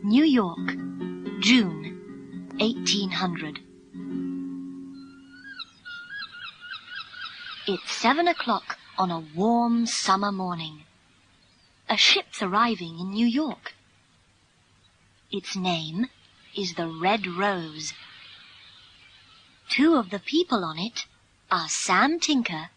New York, June 1800. It's 7 o'clock on a warm summer morning. A ship's arriving in New York. Its name is the Red Rose. Two of the people on it are Sam Tinker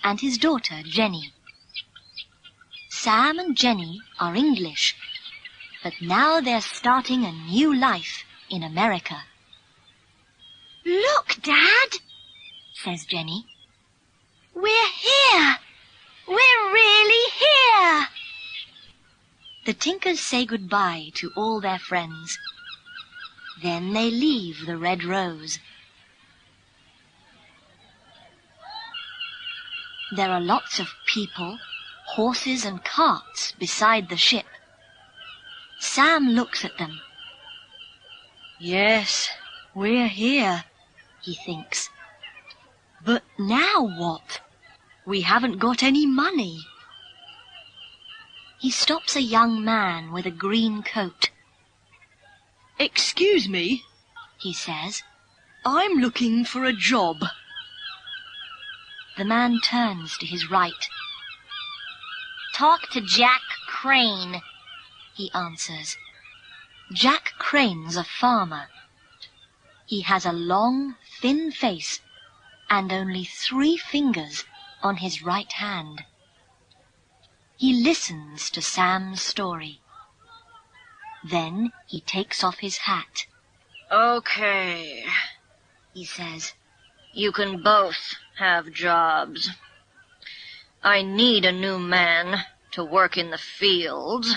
and his daughter Jenny. Sam and Jenny are English, but now they're starting a new life in America. "Look, Dad," says Jenny. "We're here! We're really here!" The Tinkers say goodbye to all their friends. Then they leave the Red Rose. There are lots of people, horses and carts beside the ship. Sam looks at them. Yes, we're here, he thinks. But now what? We haven't got any money. He stops a young man with a green coat. Excuse me, he says. I'm looking for a job. The man turns to his right. "Talk to Jack Crane," he answers. Jack Crane's a farmer. He has a long, thin face and only 3 fingers on his right hand. He listens to Sam's story. Then he takes off his hat. "Okay," he says. "You can both have jobs. I need a new man to work in the fields,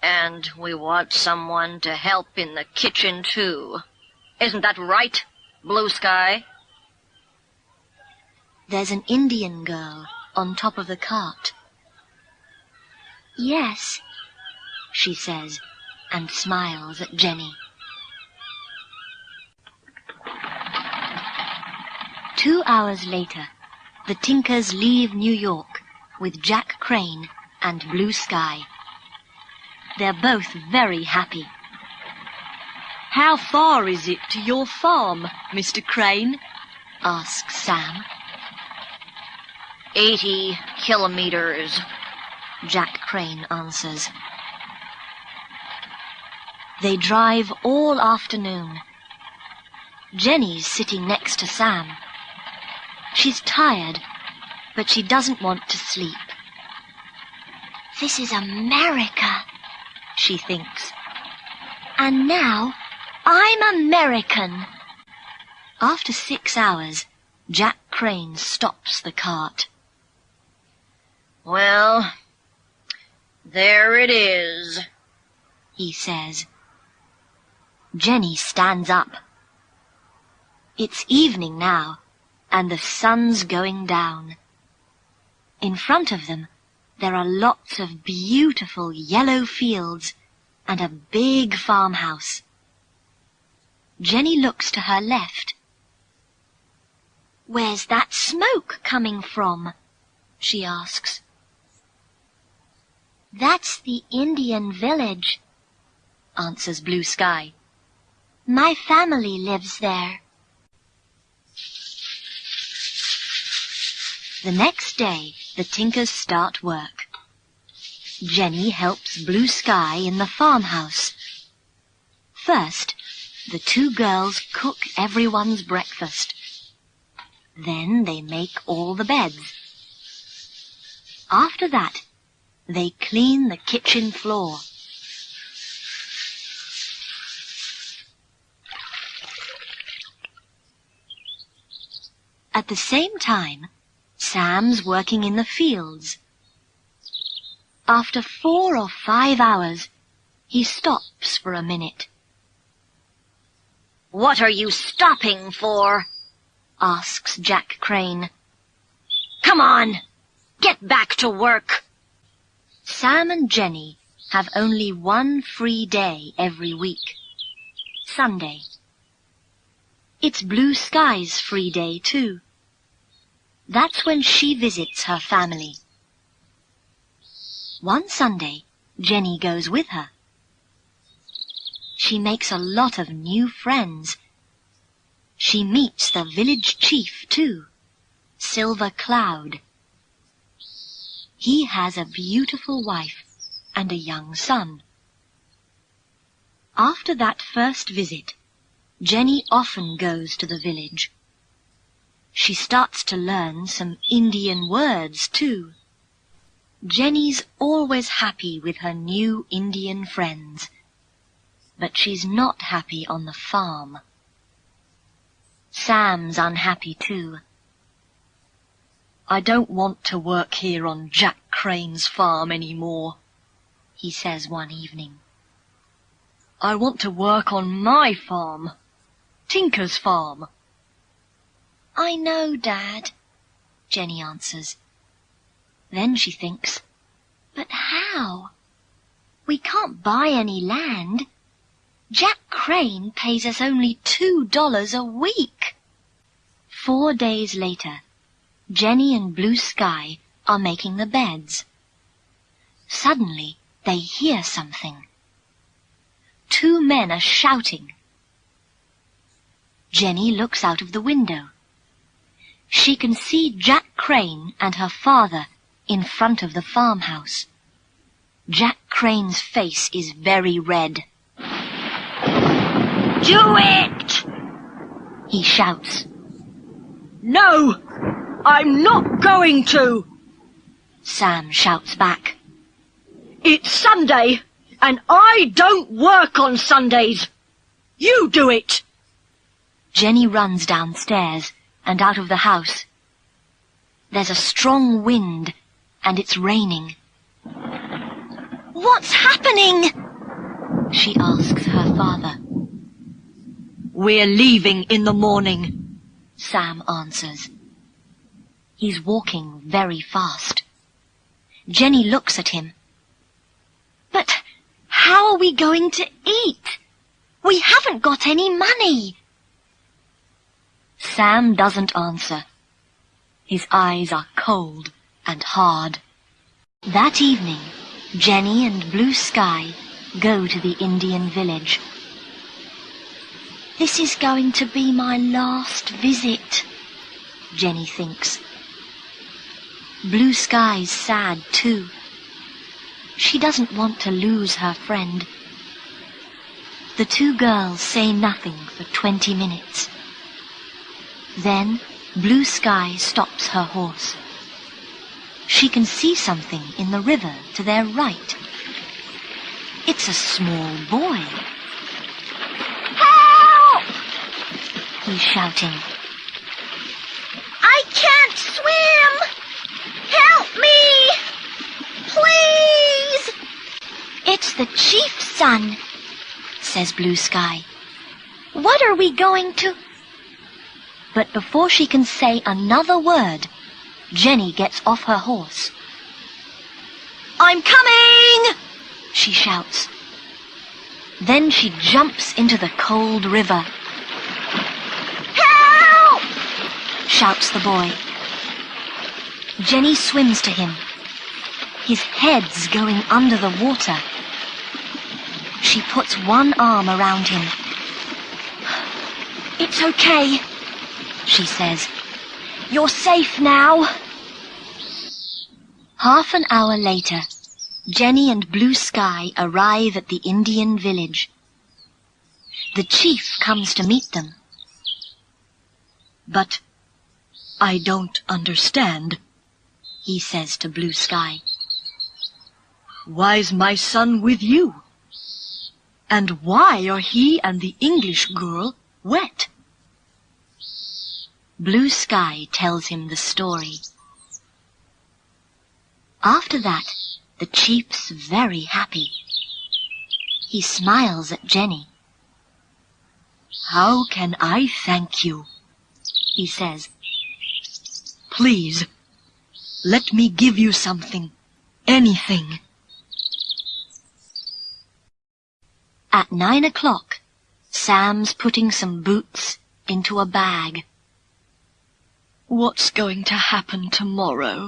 and we want someone to help in the kitchen, too. Isn't that right, Blue Sky?" There's an Indian girl on top of the cart. Yes, she says, and smiles at Jenny. 2 hours later, the Tinkers leave New York with Jack Crane and Blue Sky. They're both very happy. How far is it to your farm, Mr. Crane? Asks Sam. 80 kilometers, Jack Crane answers. They drive all afternoon. Jenny's sitting next to Sam. She's tired, but she doesn't want to sleep. This is America, she thinks. And now I'm American. After 6 hours, Jack Crane stops the cart. "Well, there it is," he says. Jenny stands up. It's evening now, and the sun's going down. In front of them, there are lots of beautiful yellow fields and a big farmhouse. Jenny looks to her left. "Where's that smoke coming from?" she asks. "That's the Indian village," answers Blue Sky. "My family lives there." The next day, the Tinkers start work. Jenny helps Blue Sky in the farmhouse. First, the 2 girls cook everyone's breakfast. Then they make all the beds. After that, they clean the kitchen floor. At the same time, Sam's working in the fields. After 4 or 5 hours, he stops for a minute. "What are you stopping for?" asks Jack Crane. "Come on, get back to work." Sam and Jenny have only one free day every week, Sunday. It's Blue Sky's free day too. That's when she visits her family. One Sunday, Jenny goes with her. she makes a lot of new friends. She meets the village chief too, Silver Cloud. He has a beautiful wife and a young son. After that first visit, Jenny often goes to the village. She starts to learn some Indian words too. Jenny's always happy with her new Indian friends, but she's not happy on the farm. Sam's unhappy too. "I don't want to work here on Jack Crane's farm any more," he says one evening. "I want to work on my farm, Tinker's farm." "I know, Dad," Jenny answers. Then she thinks, "But how? We can't buy any land. Jack Crane pays us only $2 a week." 4 days later, Jenny and Blue Sky are making the beds. Suddenly, they hear something. 2 men are shouting. Jenny looks out of the window. She can see Jack Crane and her father in front of the farmhouse. Jack Crane's face is very red. Do it! He shouts. No, I'm not going to. Sam shouts back. It's Sunday, and I don't work on Sundays. You do it. Jenny runs downstairs and out of the house. There's a strong wind, and it's raining. "What's happening?" she asks her father. We're leaving in the morning, Sam answers. He's walking very fast. Jenny looks at him. "But how are we going to eat? We haven't got any money." Sam doesn't answer. His eyes are cold and hard. That evening, Jenny and Blue Sky go to the Indian village. "This is going to be my last visit," Jenny thinks. Blue Sky's sad too. She doesn't want to lose her friend. The 2 girls say nothing for 20 minutes. Then Blue Sky stops her horse. She can see something in the river to their right. It's a small boy. "Help! He's shouting. I can't swim! Help me! Please!" "It's the chief's son," says Blue Sky. "What are we going to—" But before she can say another word, Jenny gets off her horse. "I'm coming!" she shouts. Then she jumps into the cold river. "Help!" shouts the boy. Jenny swims to him. His head's going under the water. She puts one arm around him. "It's okay," she says. "You're safe now." Half an hour later, Jenny and Blue Sky arrive at the Indian village. The chief comes to meet them. But I don't understand, he says to Blue Sky. Why's my son with you? And why are he and the English girl wet? Blue Sky tells him the story. After that, the chief's very happy. He smiles at Jenny. How can I thank you? He says. Please, let me give you something, anything. At 9 o'clock, Sam's putting some boots into a bag. What's going to happen tomorrow?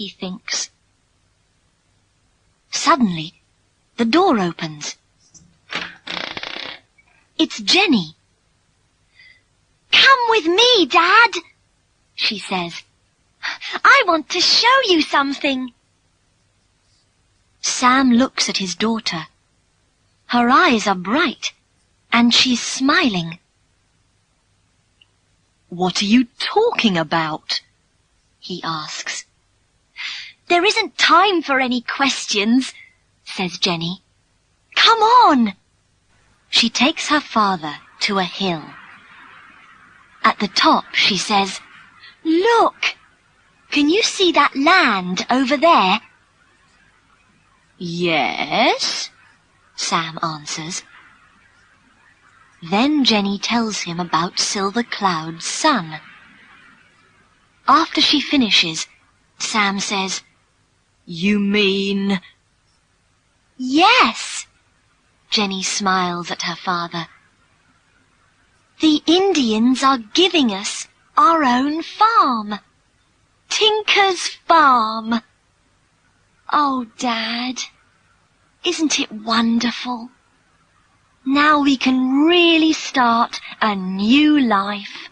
He thinks. Suddenly, the door opens. It's Jenny. "Come with me, Dad," she says. "I want to show you something." Sam looks at his daughter. Her eyes are bright, and she's smiling. "What are you talking about?" he asks. "There isn't time for any questions," says Jenny. "Come on." She takes her father to a hill. At the top, she says, "Look! Can you see that land over there?" "Yes," Sam answers. Then Jenny tells him about Silver Cloud's son. After she finishes, Sam says, "You mean—" "Yes," Jenny smiles at her father. "The Indians are giving us our own farm. Tinker's Farm. Oh, Dad, isn't it wonderful? Now we can really start a new life."